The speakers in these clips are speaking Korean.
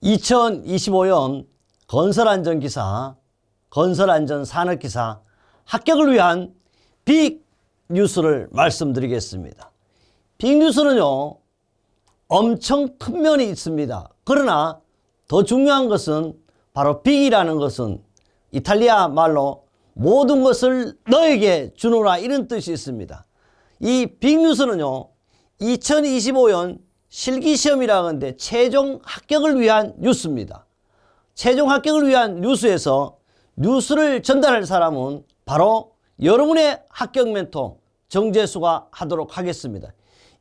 2025년 건설안전기사, 건설안전산업기사 합격을 위한 빅 뉴스를 말씀드리겠습니다. 빅 뉴스는요, 엄청 큰 면이 있습니다. 그러나 더 중요한 것은 바로 빅이라는 것은 이탈리아 말로 모든 것을 너에게 주노라 이런 뜻이 있습니다. 이 빅 뉴스는요, 2025년 실기시험이라고 하는데 최종 합격을 위한 뉴스입니다. 최종 합격을 위한 뉴스에서 뉴스를 전달할 사람은 바로 여러분의 합격 멘토 정재수가 하도록 하겠습니다.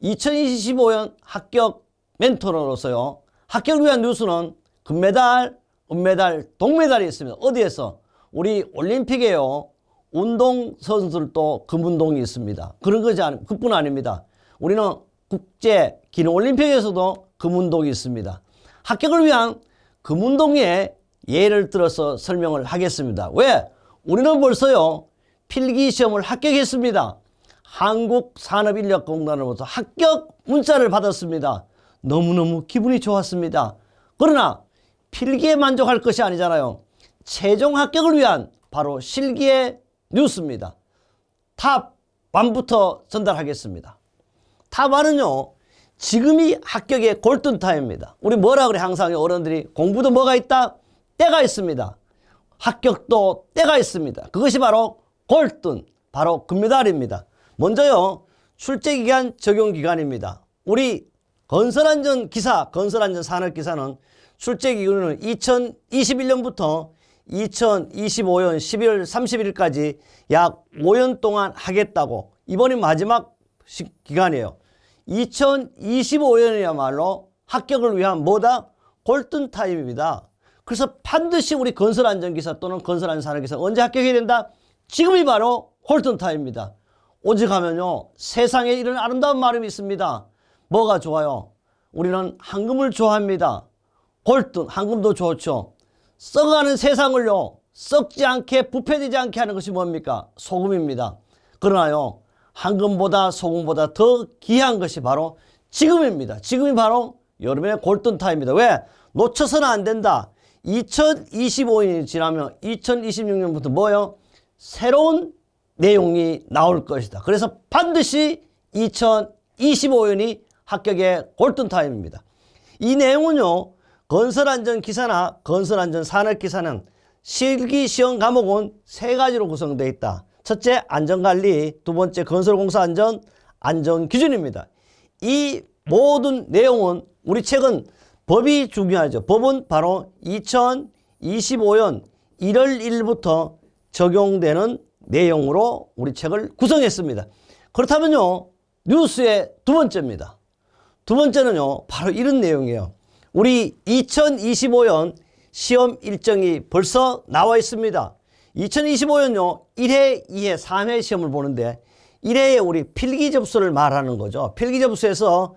2025년 합격 멘토로서요, 합격을 위한 뉴스는 금메달, 은메달, 동메달이 있습니다. 어디에서? 우리 올림픽에요, 운동선수들도 금운동이 있습니다. 그런 거지 그뿐 아닙니다. 우리는 국제 기능올림픽에서도 금운동이 있습니다. 합격을 위한 금운동의 예를 들어서 설명을 하겠습니다. 왜? 우리는 벌써요, 필기시험을 합격했습니다. 한국산업인력공단으로부터 합격 문자를 받았습니다. 너무너무 기분이 좋았습니다. 그러나 필기에 만족할 것이 아니잖아요. 최종 합격을 위한 바로 실기의 뉴스입니다. 탑 1부터 전달하겠습니다. 탑 1은요, 지금이 합격의 골든타임입니다. 우리 뭐라 그래? 항상 어른들이 공부도 뭐가 있다? 때가 있습니다. 합격도 때가 있습니다. 그것이 바로 골든, 바로 금메달입니다. 먼저요, 출제기간 적용기간입니다. 우리 건설안전기사, 건설안전산업기사는 출제기간은 2021년부터 2025년 12월 31일까지 약 5년 동안 하겠다고, 이번이 마지막 기간이에요. 2025년이야말로 합격을 위한 뭐다? 골든타임입니다. 그래서 반드시 우리 건설안전기사 또는 건설안전산업기사 언제 합격해야 된다? 지금이 바로 골든타임입니다. 오직 하면요, 세상에 이런 아름다운 말이 있습니다. 뭐가 좋아요? 우리는 황금을 좋아합니다. 골든, 황금도 좋죠. 썩어가는 세상을요, 썩지 않게 부패되지 않게 하는 것이 뭡니까? 소금입니다. 그러나요, 황금보다 소금보다 더 귀한 것이 바로 지금입니다. 지금이 바로 여러분의 골든타임입니다. 왜? 놓쳐서는 안 된다. 2025년이 지나면 2026년부터 뭐요? 새로운 내용이 나올 것이다. 그래서 반드시 2025년이 합격의 골든타임입니다. 이 내용은요, 건설안전기사나 건설안전산업기사는 실기시험 과목은 3가지로 구성되어 있다. 첫째, 안전관리, 두 번째, 건설공사안전, 안전기준입니다. 이 모든 내용은 우리 책은 법이 중요하죠. 법은 바로 2025년 1월 1일부터 적용되는 내용으로 우리 책을 구성했습니다. 그렇다면요, 뉴스의 두 번째입니다. 두 번째는요, 바로 이런 내용이에요. 우리 2025년 시험 일정이 벌써 나와 있습니다. 2025년요, 1회, 2회, 3회 시험을 보는데 1회에 우리 필기 접수를 말하는 거죠. 필기 접수에서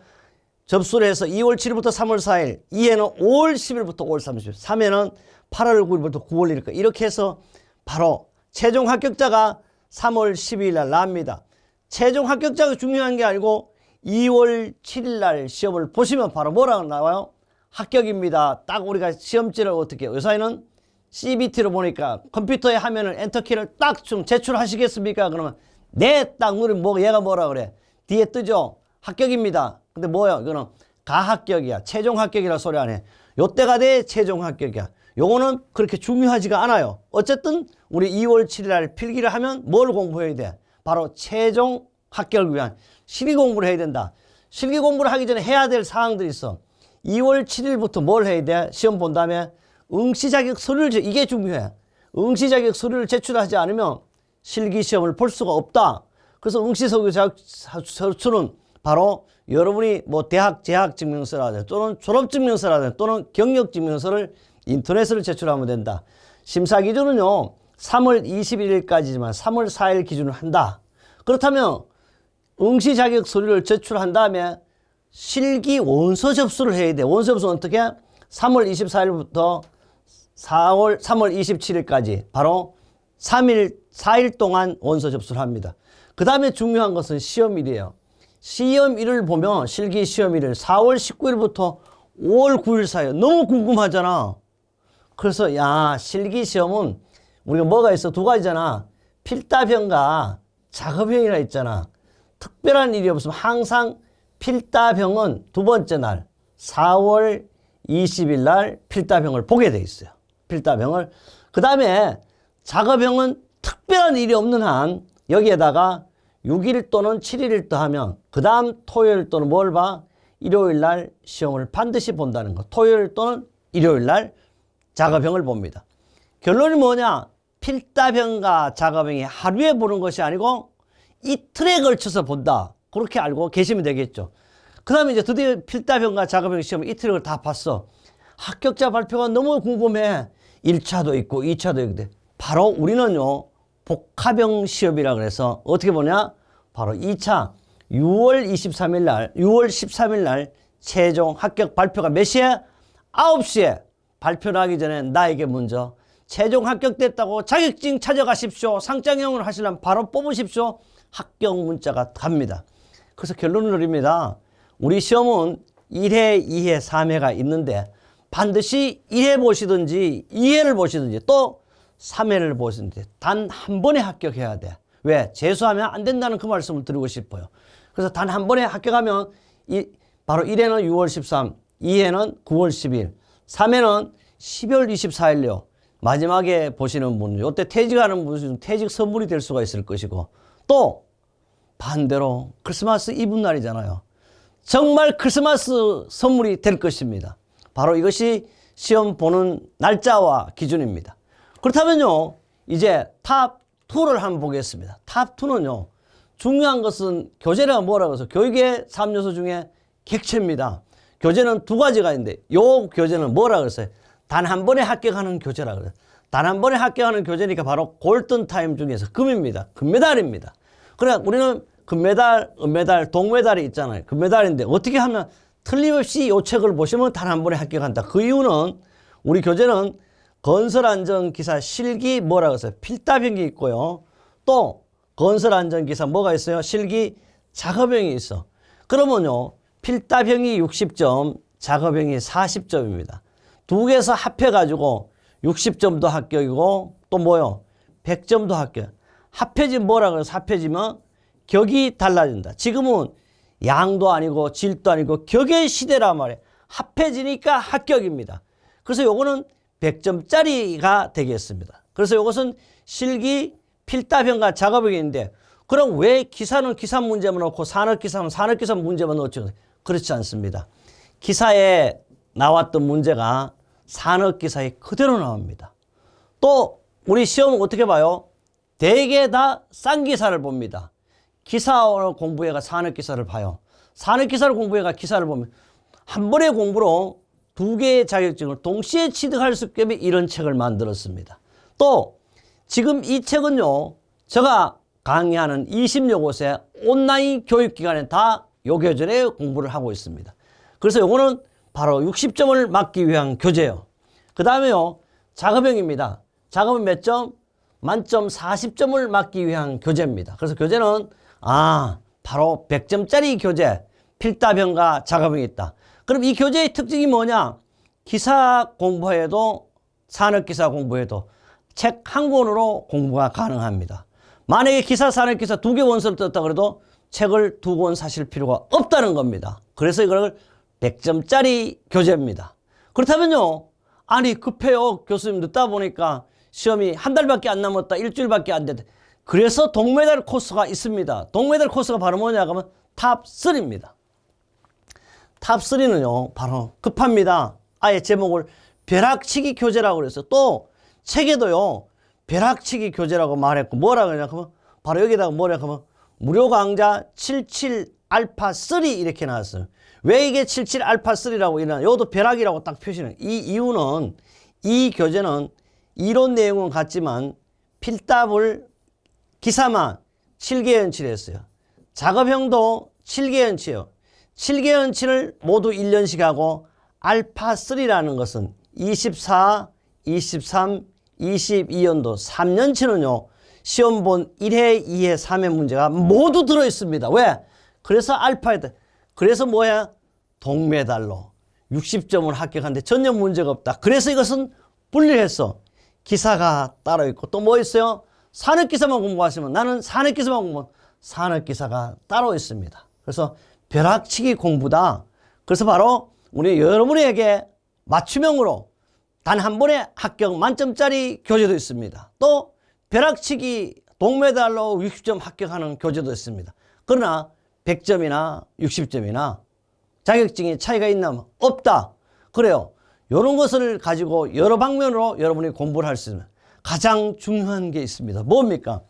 접수를 해서 2월 7일부터 3월 4일, 2회는 5월 10일부터 5월 30일, 3회는 8월 9일부터 9월 1일, 이렇게 해서 바로 최종 합격자가 3월 12일 날 나옵니다. 최종 합격자가 중요한 게 아니고 2월 7일 날 시험을 보시면 바로 뭐라고 나와요? 합격입니다. 딱 우리가 시험지를 어떻게 해요? 요사이는 CBT로 보니까 컴퓨터에 화면을 엔터키를 딱 좀 제출하시겠습니까? 그러면 네, 딱 누르면 뭐 얘가 뭐라 그래? 뒤에 뜨죠? 합격입니다. 근데 뭐예요? 이거는 가합격이야. 최종 합격이라 소리 안 해. 요때가 돼 최종 합격이야. 요거는 그렇게 중요하지가 않아요. 어쨌든 우리 2월 7일 날 필기를 하면 뭘 공부해야 돼? 바로 최종 합격을 위한 실기 공부를 해야 된다. 실기 공부를 하기 전에 해야 될 사항들이 있어. 2월 7일부터 뭘 해야 돼? 시험 본 다음에 응시자격 서류를, 이게 중요해. 응시자격 서류를 제출하지 않으면 실기시험을 볼 수가 없다. 그래서 응시서류는 바로 여러분이 뭐 대학 재학증명서라든지 또는 졸업증명서라든지 또는 경력증명서를 인터넷으로 제출하면 된다. 심사 기준은요, 3월 21일까지지만 3월 4일 기준으로 한다. 그렇다면 응시 자격 서류를 제출한 다음에 실기 원서 접수를 해야 돼. 원서 접수는 어떻게? 3월 24일부터 3월 27일까지 바로 4일 동안 원서 접수를 합니다. 그 다음에 중요한 것은 시험일이에요. 시험일을 보면 실기 시험일을 4월 19일부터 5월 9일 사이에. 너무 궁금하잖아. 그래서 야, 실기시험은 우리가 뭐가 있어? 두 가지잖아. 필답형과 작업형이라 있잖아. 특별한 일이 없으면 항상 필답형은 두 번째 날 4월 20일 날 필답형을 보게 돼 있어요. 필답형을. 그 다음에 작업형은 특별한 일이 없는 한 여기에다가 6일 또는 7일 더하면 그 다음 토요일 또는 뭘 봐? 일요일 날 시험을 반드시 본다는 거. 토요일 또는 일요일 날 작업형을 봅니다. 결론이 뭐냐? 필답형과 작업형이 하루에 보는 것이 아니고 이틀에 걸쳐서 본다. 그렇게 알고 계시면 되겠죠. 그 다음에 이제 드디어 필답형과 작업형 시험을 이틀을 다 봤어. 합격자 발표가 너무 궁금해. 1차도 있고 2차도 있고. 바로 우리는요, 복합형 시험이라 그래서 어떻게 보냐? 바로 2차 6월 23일 날, 6월 13일 날 최종 합격 발표가 몇 시에? 9시에 발표를 하기 전에 나에게 먼저 최종 합격됐다고 자격증 찾아가십시오. 상장형을 하시려면 바로 뽑으십시오. 합격 문자가 갑니다. 그래서 결론을 내립니다. 우리 시험은 1회, 2회, 3회가 있는데 반드시 1회 보시든지 2회를 보시든지 또 3회를 보시든지 단 한 번에 합격해야 돼. 왜? 재수하면 안 된다는 그 말씀을 드리고 싶어요. 그래서 단 한 번에 합격하면 바로 1회는 6월 13, 2회는 9월 10일, 3회는 12월 24일요. 마지막에 보시는 분은 이때 퇴직하는 분은 퇴직 선물이 될 수가 있을 것이고 또 반대로 크리스마스 이브 날이잖아요. 정말 크리스마스 선물이 될 것입니다. 바로 이것이 시험 보는 날짜와 기준입니다. 그렇다면요, 이제 탑2를 한번 보겠습니다. 탑2는요, 중요한 것은 교재가 뭐라고 해서 교육의 3요소 중에 객체입니다. 교재는 두 가지가 있는데 요 교재는 뭐라고 했어요? 단 한 번에 합격하는 교재라고 그래요. 단 한 번에 합격하는 교재니까 바로 골든타임 중에서 금입니다. 금메달입니다. 그러니까 우리는 금메달, 은메달, 동메달이 있잖아요. 금메달인데 어떻게 하면 틀림없이 이 책을 보시면 단 한 번에 합격한다. 그 이유는 우리 교재는 건설안전기사 실기 뭐라고 했어요? 필답형이 있고요. 또 건설안전기사 뭐가 있어요? 실기 작업형이 있어. 그러면요, 필답형이 60점, 작업형이 40점입니다. 두 개에서 합해가지고 60점도 합격이고 또 뭐요? 100점도 합격. 합해지면 뭐라고 해서 합해지면 격이 달라진다. 지금은 양도 아니고 질도 아니고 격의 시대란 말이에요. 합해지니까 합격입니다. 그래서 요거는 100점짜리가 되겠습니다. 그래서 이것은 실기, 필답형과 작업형인데 그럼 왜 기사는 기사 문제만 넣고 산업기사는 산업기사 문제만 넣죠? 그렇지 않습니다. 기사에 나왔던 문제가 산업기사에 그대로 나옵니다. 또 우리 시험은 어떻게 봐요? 대개 다 싼 기사를 봅니다. 기사를 공부해가 산업기사를 봐요. 산업기사를 공부해가 기사를 보면 한 번의 공부로 두 개의 자격증을 동시에 취득할 수 있게 이런 책을 만들었습니다. 또 지금 이 책은요, 제가 강의하는 20여 곳의 온라인 교육기관에 다 요 교재에 공부를 하고 있습니다. 그래서 요거는 바로 60점을 맞기 위한 교재예요. 그 다음에요, 작업형입니다. 작업은 몇 점? 만점 40점을 맞기 위한 교재입니다. 그래서 교재는 바로 100점짜리 교재, 필답형과 작업형이 있다. 그럼 이 교재의 특징이 뭐냐? 기사 공부해도 산업기사 공부해도 책 한 권으로 공부가 가능합니다. 만약에 기사, 산업기사 두 개 원서를 떴다 그래도 책을 두 권 사실 필요가 없다는 겁니다. 그래서 이걸 100점짜리 교재입니다. 그렇다면요, 아니 급해요. 교수님 늦다 보니까 시험이 한 달밖에 안 남았다. 일주일밖에 안 됐다. 그래서 동메달 코스가 있습니다. 동메달 코스가 바로 뭐냐 하면 탑3입니다. 탑3는요, 바로 급합니다. 아예 제목을 벼락치기 교재라고 그랬어요. 또 책에도요, 벼락치기 교재라고 말했고 뭐라고 하냐면 바로 여기다가 뭐라고 하면 무료 강좌 77 알파 3 이렇게 나왔어요. 왜 이게 77 알파 3라고 이러나? 이것도 벼락이라고 딱 표시는. 이 이유는 이 교재는 이론 내용은 같지만 필답을 기사만 7개 연치를 했어요. 작업형도 7개 연치예요. 7개 연치를 모두 1년씩 하고 알파 3라는 것은 24, 23, 22연도 3년치는요. 시험 본 1회, 2회, 3회 문제가 모두 들어있습니다. 왜? 그래서 알파에다. 그래서 뭐야? 동메달로 60점을 합격하는데 전혀 문제가 없다. 그래서 이것은 분리해서 기사가 따로 있고 또 뭐 있어요? 산업기사만 공부하시면 나는 산업기사만 공부하면 산업기사가 따로 있습니다. 그래서 벼락치기 공부다. 그래서 바로 우리 여러분에게 맞춤형으로 단 한 번에 합격 만점짜리 교재도 있습니다. 또 벼락치기 동메달로 60점 합격하는 교재도 있습니다. 그러나 100점이나 60점이나 자격증이 차이가 있나? 없다. 그래요. 이런 것을 가지고 여러 방면으로 여러분이 공부를 할 수 있는 가장 중요한 게 있습니다. 뭡니까?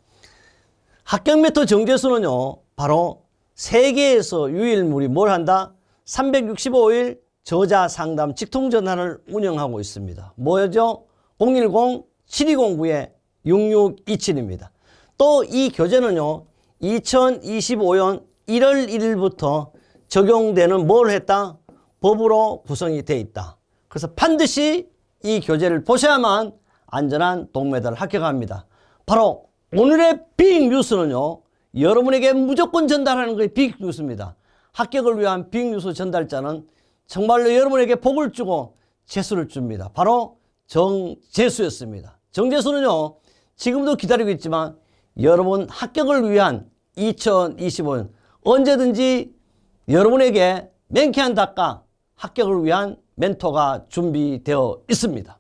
합격 메터 정제수는요, 바로 세계에서 유일무이 뭘 한다? 365일 저자 상담 직통전화를 운영하고 있습니다. 뭐죠? 010-7209-6627입니다. 또 이 교재는요, 2025년 1월 1일부터 적용되는 뭘 했다? 법으로 구성이 되어 있다. 그래서 반드시 이 교재를 보셔야만 안전한 동메달을 합격합니다. 바로 오늘의 빅뉴스는요, 여러분에게 무조건 전달하는 것이 빅뉴스입니다. 합격을 위한 빅뉴스 전달자는 정말로 여러분에게 복을 주고 재수를 줍니다. 바로 정재수였습니다. 정재수는요, 지금도 기다리고 있지만 여러분 합격을 위한 2025년 언제든지 여러분에게 맹쾌한 답과 합격을 위한 멘토가 준비되어 있습니다.